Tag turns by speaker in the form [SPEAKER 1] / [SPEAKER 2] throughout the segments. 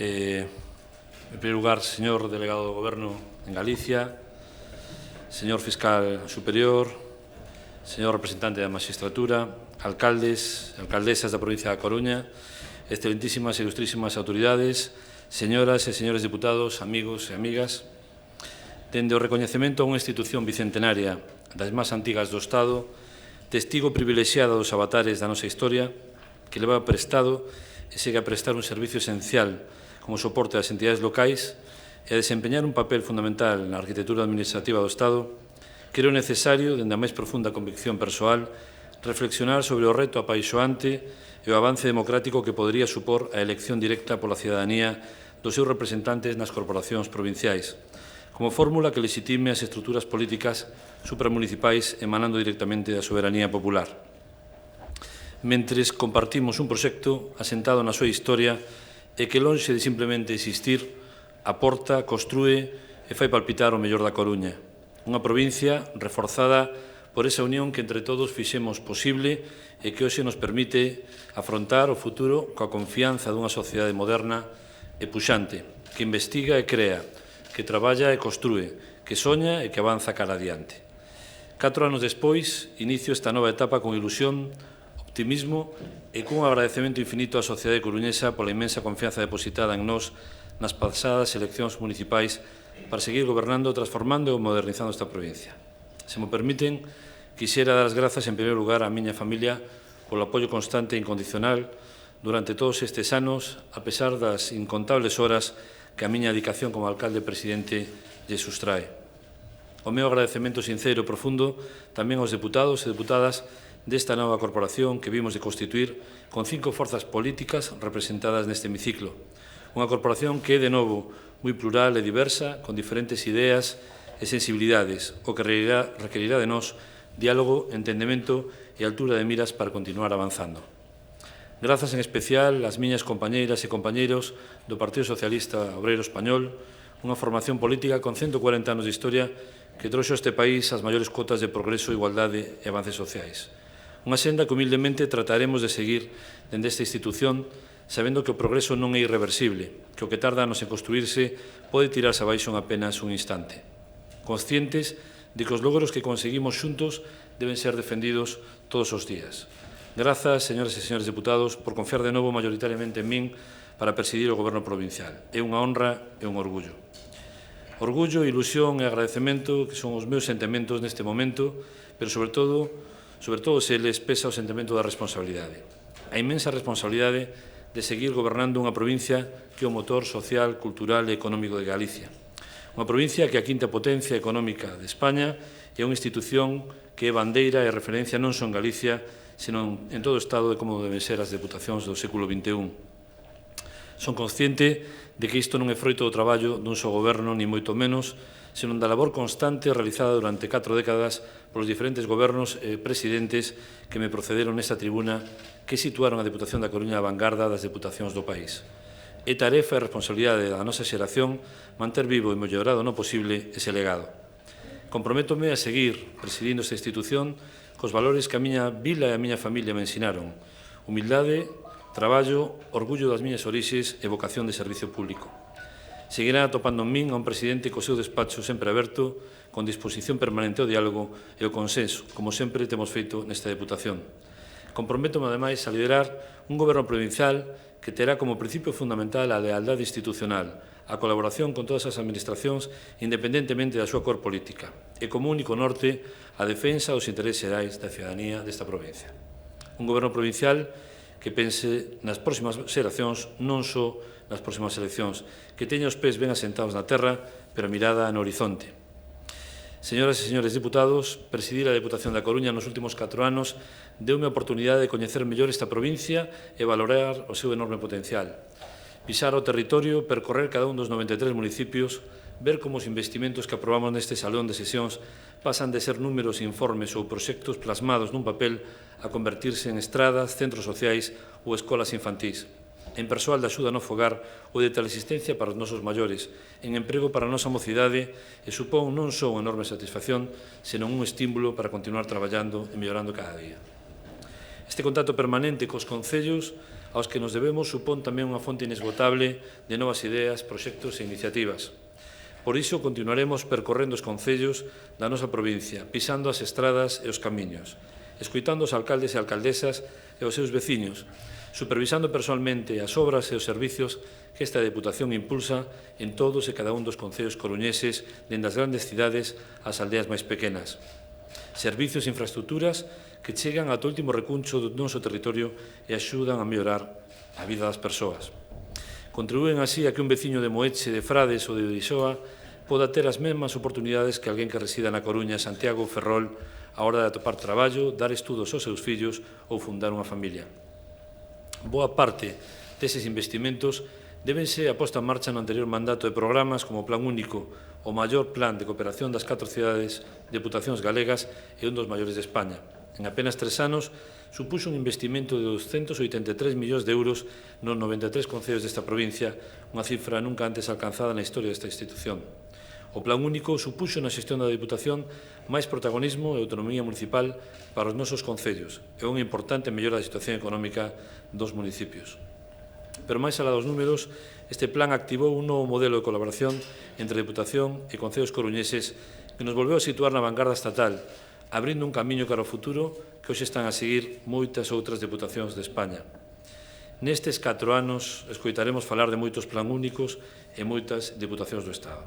[SPEAKER 1] En primeiro lugar, señor delegado do Goberno en Galicia, señor fiscal superior, señor representante da magistratura, alcaldes e alcaldesas da provincia da Coruña, excelentísimas e ilustrísimas autoridades, señoras e señores diputados, amigos e amigas, dende o recoñecemento a unha institución bicentenaria das máis antigas do Estado, testigo privilexiado dos avatares da nosa historia, que leva prestado e segue a prestar un servicio esencial como soporte das entidades locais e a desempeñar un papel fundamental na arquitectura administrativa do Estado, creo necesario, dende a máis profunda convicción persoal, reflexionar sobre o reto apaixoante e o avance democrático que podería supor a elección directa pola cidadanía dos seus representantes nas corporacións provinciais, como fórmula que legitime as estruturas políticas supramunicipais emanando directamente da soberanía popular. Mentres compartimos un proxecto asentado na súa historia e que, lonxe de simplemente existir, aporta, construe e fai palpitar o mellor da Coruña. Unha provincia reforzada por esa unión que entre todos fixemos posible e que hoxe nos permite afrontar o futuro coa confianza dunha sociedade moderna e puxante, que investiga e crea, que traballa e construe, que soña e que avanza cara adiante. 4 anos despois, inicio esta nova etapa con ilusión, optimismo e cun agradecemento infinito á sociedade coruñesa pola inmensa confianza depositada en nós nas pasadas eleccións municipais para seguir gobernando, transformando e modernizando esta provincia. Se me permiten, quixera dar as grazas en primeiro lugar á miña familia polo apoio constante e incondicional durante todos estes anos, a pesar das incontables horas que a miña dedicación como alcalde e presidente lle sustrae. O meu agradecemento sincero e profundo tamén aos deputados e deputadas desta nova corporación que vimos de constituir con 5 forzas políticas representadas neste hemiciclo. Unha corporación que é, de novo, moi plural e diversa, con diferentes ideas e sensibilidades, o que requerirá de nós diálogo, entendemento e altura de miras para continuar avanzando. Grazas en especial ás miñas compañeiras e compañeiros do Partido Socialista Obreiro Español, unha formación política con 140 anos de historia que trouxo a este país as maiores cotas de progreso, igualdade e avances sociais. Unha senda que humildemente trataremos de seguir dende esta institución, sabendo que o progreso non é irreversible, que o que tarda anos en construirse pode tirarse abaixo en apenas un instante. Conscientes de que os logros que conseguimos xuntos deben ser defendidos todos os días. Grazas, señoras e señores deputados, por confiar de novo maioritariamente en min para presidir o Goberno provincial. É unha honra e un orgullo. Orgullo, ilusión e agradecemento que son os meus sentimentos neste momento, pero sobre todo se les pesa o sentimento da responsabilidade. A inmensa responsabilidade de seguir gobernando unha provincia que é o motor social, cultural e económico de Galicia. Unha provincia que é a quinta potencia económica de España e unha institución que é bandeira e referencia non só en Galicia, senón en todo o Estado de como deben ser as deputacións do século XXI. Son consciente de que isto non é froito do traballo dun só goberno, ni moito menos, senón da labor constante realizada durante 4 décadas polos diferentes gobernos e presidentes que me procederon nesta tribuna que situaron a Deputación da Coruña á vanguarda das deputacións do país. É tarefa e responsabilidade da nosa xeración manter vivo e mellorado no posible ese legado. Comprométome a seguir presidindo esta institución cos valores que a miña vila e a miña familia me ensinaron: humildade, traballo, orgullo das miñas orixes e vocación de servicio público. Seguirá atopando en min a un presidente co seu despacho sempre aberto, con disposición permanente ao diálogo e ao consenso, como sempre temos feito nesta Deputación. Comprométome, ademais, a liderar un goberno provincial que terá como principio fundamental a lealdade institucional, a colaboración con todas as administracións independentemente da súa cor política e como único norte a defensa dos intereses xerais da cidadanía desta provincia. Un goberno provincial que pense nas próximas xeracións, non só nas próximas eleccións, que teña os pés ben asentados na terra, pero a mirada no horizonte. Señoras e señores diputados, presidir a Deputación da Coruña nos últimos 4 anos deu-me a oportunidade de coñecer mellor esta provincia e valorar o seu enorme potencial. Pisar o territorio, percorrer cada un dos 93 municipios, ver como os investimentos que aprobamos neste salón de sesións pasan de ser números, informes ou proxectos plasmados nun papel a convertirse en estradas, centros sociais ou escolas infantís, en persoal de axuda no fogar ou de teleasistencia para os nosos maiores, en emprego para a nosa mocidade e supón non só unha enorme satisfacción, senón un estímulo para continuar traballando e mellorando cada día. Este contacto permanente cos concellos aos que nos debemos supón tamén unha fonte inesgotable de novas ideas, proxectos e iniciativas. Por iso, continuaremos percorrendo os concellos da nosa provincia, pisando as estradas e os camiños, escoitando os alcaldes e alcaldesas e os seus veciños, supervisando personalmente as obras e os servicios que esta Deputación impulsa en todos e cada un dos concellos coruñeses, dende as grandes cidades ás aldeas máis pequenas. Servicios e infraestructuras que chegan ata o último recuncho do noso territorio e axudan a mellorar a vida das persoas. Contribúen así a que un veciño de Moeche, de Frades ou de Odisoa poda ter as mesmas oportunidades que alguén que resida na Coruña, Santiago ou Ferrol a hora de atopar traballo, dar estudos aos seus fillos ou fundar unha familia. Boa parte deses investimentos débense a posta en marcha no anterior mandato de programas como o Plan Único, o maior plan de cooperación das 4 cidades deputacións galegas e un dos maiores de España. En apenas 3 anos, supuxo un investimento de 283 millóns de euros nos 93 concellos desta provincia, unha cifra nunca antes alcanzada na historia desta institución. O Plan Único supuxo na xestión da Deputación máis protagonismo e autonomía municipal para os nosos concellos e unha importante mellora da situación económica dos municipios. Pero máis alá dos números, este plan activou un novo modelo de colaboración entre Deputación e concellos coruñeses que nos volveu a situar na vanguarda estatal, abrindo un camiño cara ao futuro que hoxe están a seguir moitas outras deputacións de España. Nestes 4 anos, escoitaremos falar de moitos plan únicos e moitas deputacións do Estado.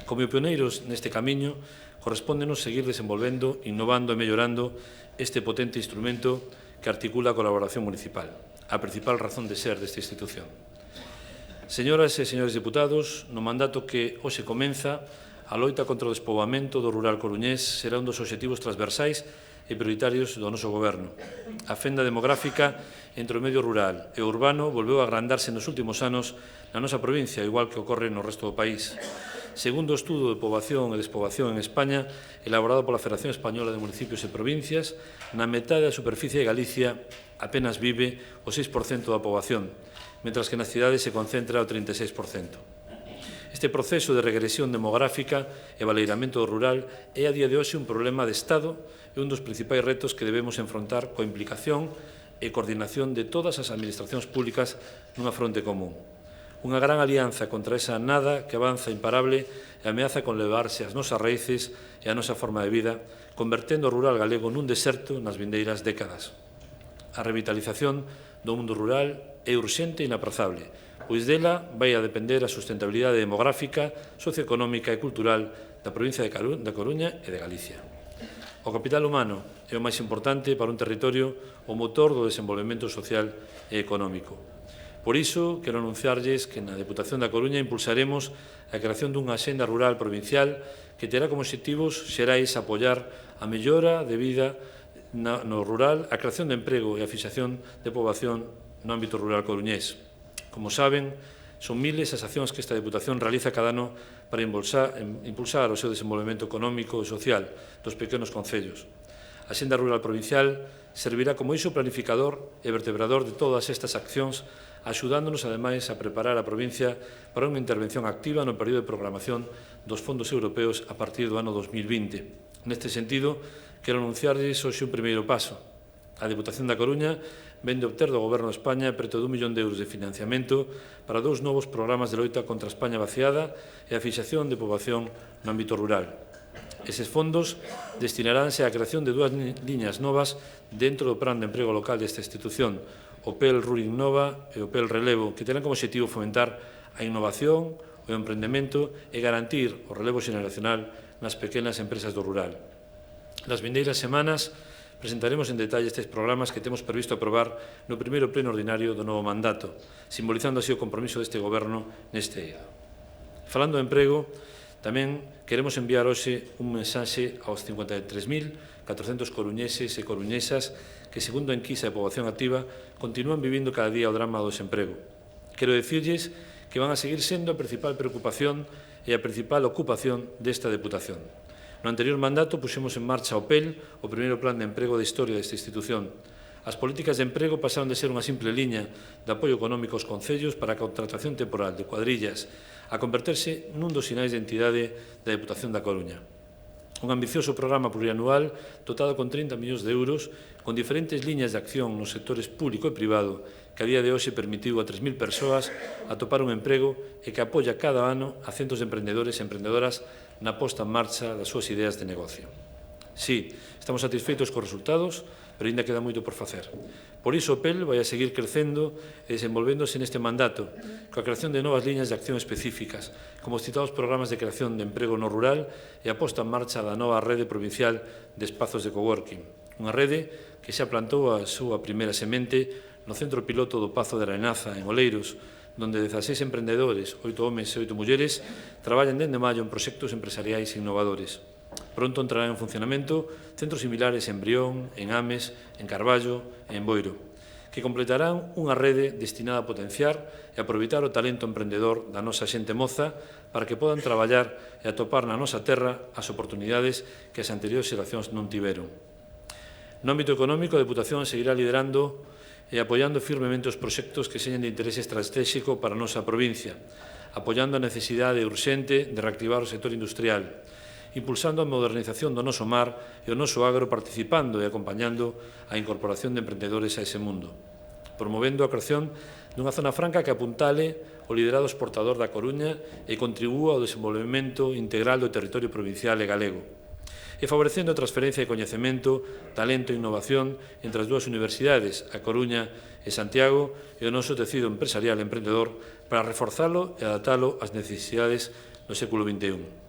[SPEAKER 1] Como pioneiros neste camiño, correspóndenos seguir desenvolvendo, innovando e mellorando este potente instrumento que articula a colaboración municipal, a principal razón de ser desta institución. Señoras e señores deputados, no mandato que hoxe comeza, a loita contra o despoboamento do rural coruñés será un dos obxectivos transversais e prioritarios do noso goberno. A fenda demográfica entre o medio rural e o urbano volveu a agrandarse nos últimos anos na nosa provincia, igual que ocorre no resto do país. Segundo o estudo de poboación e despoboación en España, elaborado pola Federación Española de Municipios e Provincias, na metade da superficie de Galicia apenas vive o 6% da poboación, mentras que nas cidades se concentra o 36%. Este proceso de regresión demográfica e valeiramento do rural é a día de hoxe un problema de Estado e un dos principais retos que debemos enfrontar coa implicación e coordinación de todas as administracións públicas nunha fronte común. Unha gran alianza contra esa nada que avanza imparable e ameaza con levarse as nosas raíces e a nosa forma de vida, convertendo o rural galego nun deserto nas vindeiras décadas. A revitalización do mundo rural é urxente e inaprazable, pois dela vai a depender a sustentabilidade demográfica, socioeconómica e cultural da provincia da Coruña e de Galicia. O capital humano é o máis importante para un territorio, o motor do desenvolvemento social e económico. Por iso, quero anunciarlles que na Deputación da Coruña impulsaremos a creación dunha axenda rural provincial que terá como obxectivos xerais apoiar a mellora de vida no rural, a creación de emprego e a fixación de poboación no ámbito rural coruñés. Como saben, son miles as accións que esta Deputación realiza cada ano para impulsar o seu desenvolvemento económico e social dos pequenos concellos. A Axenda Rural Provincial servirá como eixo planificador e vertebrador de todas estas accións, axudándonos, ademais, a preparar a provincia para unha intervención activa no período de programación dos fondos europeos a partir do ano 2020. Neste sentido, quero anunciarlles hoxe un primeiro paso. A Deputación da Coruña vén de obter do Goberno de España preto de 1 millón de euros de financiamento para 2 novos programas de loita contra a España vaciada e a fixación de poboación no ámbito rural. Eses fondos destinaránse á creación de 2 liñas novas dentro do plan de emprego local desta institución, o PEL Ruling Nova e o PEL Relevo, que terán como objetivo fomentar a innovación, o emprendemento e garantir o relevo xeneracional nas pequenas empresas do rural. Nas vindeiras semanas, presentaremos en detalle estes programas que temos previsto aprobar no primeiro pleno ordinario do novo mandato, simbolizando así o compromiso deste Goberno neste eido. Falando de emprego, tamén queremos enviar hoxe un mensaxe aos 53.400 coruñeses e coruñesas que, segundo a enquisa de poboación activa, continúan vivindo cada día o drama do desemprego. Quero dicirlles que van a seguir sendo a principal preocupación e a principal ocupación desta Deputación. No anterior mandato puxemos en marcha o PEL, o primeiro plan de emprego da historia desta institución. As políticas de emprego pasaron de ser unha simple liña de apoio económico aos concellos para a contratación temporal de cuadrillas a converterse nun dos sinais de entidade da Deputación da Coruña. Un ambicioso programa plurianual dotado con 30 millóns de euros, con diferentes liñas de acción nos sectores público e privado, que a día de hoxe permitiu a 3.000 persoas atopar un emprego e que apoia cada ano a centos de emprendedores e emprendedoras na posta en marcha das súas ideas de negocio. Sí, estamos satisfeitos cos resultados, pero ainda queda moito por facer. Por iso o PEL vai a seguir crecendo e desenvolvéndose neste mandato, coa creación de novas liñas de acción específicas, como os citados programas de creación de emprego no rural e a posta en marcha da nova rede provincial de espazos de coworking. Unha rede que xa plantou a súa primeira semente no centro piloto do Pazo de Arenaza, en Oleiros, donde 16 emprendedores, 8 homes e 8 mulleres, traballan dende maio en proxectos empresariais innovadores. Pronto entrarán en funcionamento centros similares en Brión, en Ames, en Carballo e en Boiro, que completarán unha rede destinada a potenciar e aproveitar o talento emprendedor da nosa xente moza para que podan traballar e atopar na nosa terra as oportunidades que as anteriores xeracións non tiveron. No ámbito económico, a Deputación seguirá liderando e apoiando firmemente os proxectos que señen de interese estratégico para a nosa provincia, apoiando a necesidade urxente de reactivar o sector industrial, impulsando a modernización do noso mar e o noso agro, participando e acompañando a incorporación de emprendedores a ese mundo, promovendo a creación dunha zona franca que apuntale o liderado exportador da Coruña e contribúa ao desenvolvemento integral do territorio provincial e galego, e favorecendo a transferencia de coñecemento, talento e innovación entre as dúas universidades, a Coruña e Santiago, e o noso tecido empresarial e emprendedor para reforzalo e adaptalo ás necesidades do século XXI.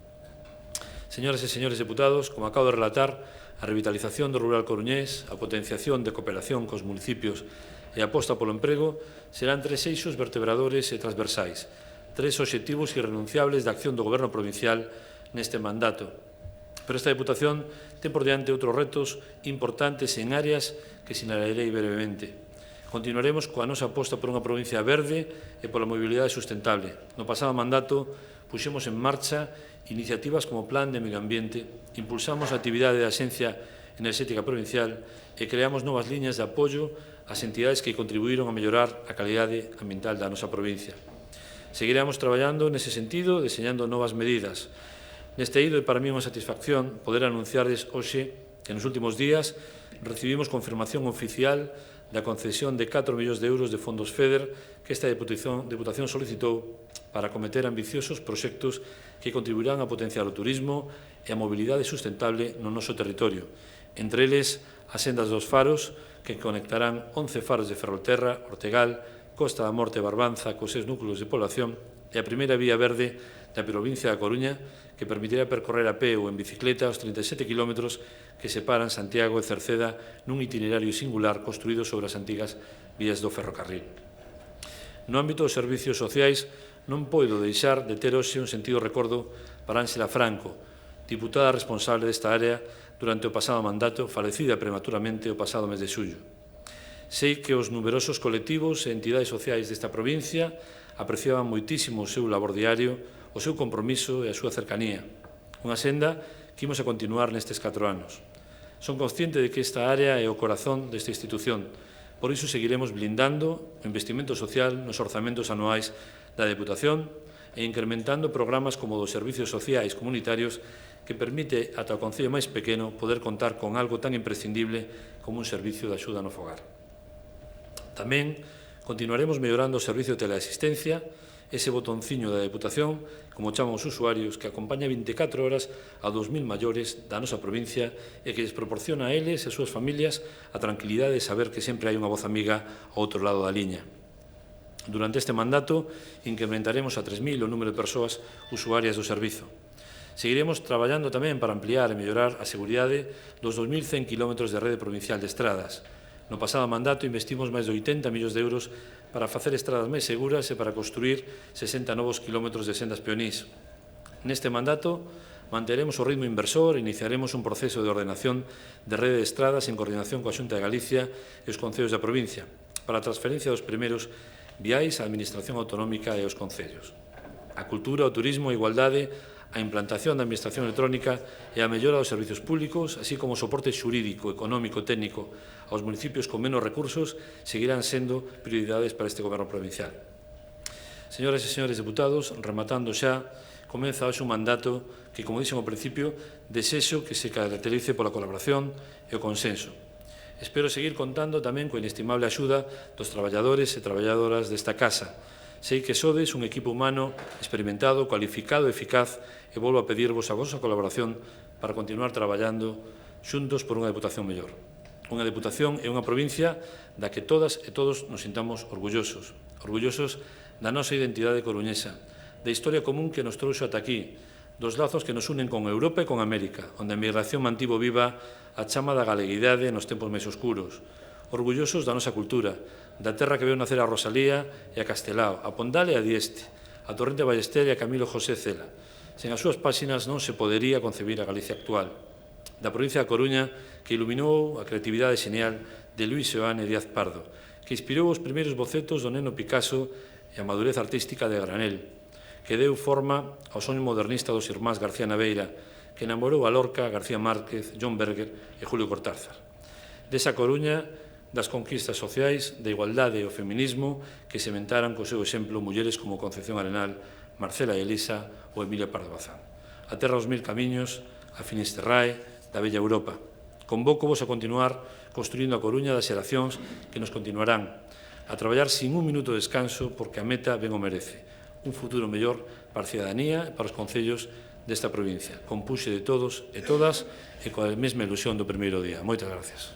[SPEAKER 1] Señoras e señores deputados, como acabo de relatar, a revitalización do rural coruñés, a potenciación de cooperación cos municipios e a aposta polo emprego serán tres eixos vertebradores e transversais, tres obxectivos irrenunciables da acción do Goberno provincial neste mandato. Pero esta Deputación ten por diante outros retos importantes en áreas que sinalarei brevemente. Continuaremos coa nosa aposta por unha provincia verde e pola mobilidade sustentable. No pasado mandato puxemos en marcha iniciativas como Plan de Medio Ambiente, impulsamos a actividade da Axencia Enerxética Provincial e creamos novas liñas de apoio ás entidades que contribuíron a mellorar a calidade ambiental da nosa provincia. Seguiremos traballando nese sentido, deseñando novas medidas. Neste eido é para mí unha satisfacción poder anunciarles hoxe que nos últimos días recibimos confirmación oficial da concesión de 4 millóns de euros de fondos FEDER que esta Deputación solicitou para acometer ambiciosos proxectos que contribuirán a potenciar o turismo e a mobilidade sustentable no noso territorio. Entre eles, as sendas dos faros, que conectarán 11 faros de Ferrolterra, Ortegal, Costa da Morte e Barbanza cos seus núcleos de población, e a primeira vía verde da provincia da Coruña, que permitirá percorrer a pé ou en bicicleta os 37 kilómetros que separan Santiago e Cerceda nun itinerario singular construído sobre as antigas vías do ferrocarril. No ámbito dos servicios sociais, non podo deixar de ter hoxe un sentido recordo para Ángela Franco, diputada responsable desta área durante o pasado mandato, falecida prematuramente o pasado mes de xullo. Sei que os numerosos colectivos e entidades sociais desta provincia apreciaban moitísimo o seu labor diario, o seu compromiso e a súa cercanía. Unha senda que imos a continuar nestes 4 anos. Son consciente de que esta área é o corazón desta institución. Por iso seguiremos blindando o investimento social nos orzamentos anuais da Deputación e incrementando programas como dos servicios sociais comunitarios que permite ata o concello máis pequeno poder contar con algo tan imprescindible como un servicio de axuda no fogar. Tamén continuaremos mellorando o servicio de teleasistencia, ese botonciño da Deputación, como chaman os usuarios, que acompaña 24 horas a 2.000 maiores da nosa provincia e que les proporciona a eles e as súas familias a tranquilidade de saber que sempre hai unha voz amiga ao outro lado da liña. Durante este mandato, incrementaremos a 3.000 o número de persoas usuarias do servizo. Seguiremos traballando tamén para ampliar e mellorar a seguridade dos 2.100 km de rede provincial de estradas. No pasado mandato investimos máis de 80 millóns de euros para facer estradas máis seguras e para construir 60 novos kilómetros de sendas peonís. Neste mandato, manteremos o ritmo inversor e iniciaremos un proceso de ordenación de rede de estradas en coordinación coa Xunta de Galicia e os concellos da provincia, para a transferencia dos primeiros viais á Administración Autonómica e aos concellos. A cultura, o turismo, a igualdade, a implantación da Administración electrónica e a mellora dos servizos públicos, así como o soporte xurídico, económico e técnico aos municipios con menos recursos, seguirán sendo prioridades para este Goberno provincial. Señoras e señores deputados, rematando xa, comeza hoxe un mandato que, como dixen ao principio, desexo que se caracterice pola colaboración e o consenso. Espero seguir contando tamén coa inestimable axuda dos traballadores e traballadoras desta casa. Sei que sodes un equipo humano experimentado, cualificado e eficaz e volvo a pedirvos a vosa colaboración para continuar traballando xuntos por unha Deputación mellor. Unha Deputación e unha provincia da que todas e todos nos sintamos orgullosos. Orgullosos da nosa identidade coruñesa, da historia común que nos trouxo ata aquí, dos lazos que nos unen con Europa e con América, onde a migración mantivo viva a chama da galeguidade nos tempos máis oscuros. Orgullosos da nosa cultura, da terra que veu nacer a Rosalía e a Castelao, a Pondal e a Dieste, a Torrente Ballester e a Camilo José Cela. Sen as súas páxinas non se podería concebir a Galicia actual. Da provincia da Coruña, que iluminou a creatividade xenial de Luís Seoane Díaz Pardo, que inspirou os primeiros bocetos do neno Picasso e a madurez artística de Granel, que deu forma ao soño modernista dos irmáns García Naveira, que enamorou a Lorca, García Márquez, John Berger e Julio Cortázar. Desa Coruña, das conquistas sociais, da igualdade e o feminismo que sementaran co seu exemplo mulleres como Concepción Arenal, Marcela e Elisa ou Emilia Pardo Bazán. A terra aos mil camiños, a Finisterrae, da bella Europa. Convócovos a continuar construindo a Coruña das xeracións que nos continuarán, a traballar sin un minuto de descanso porque a meta ben o merece. Un futuro mellor para a cidadanía e para os concellos desta provincia. Compuxe de todos e todas e coa mesma ilusión do primeiro día. Moitas gracias.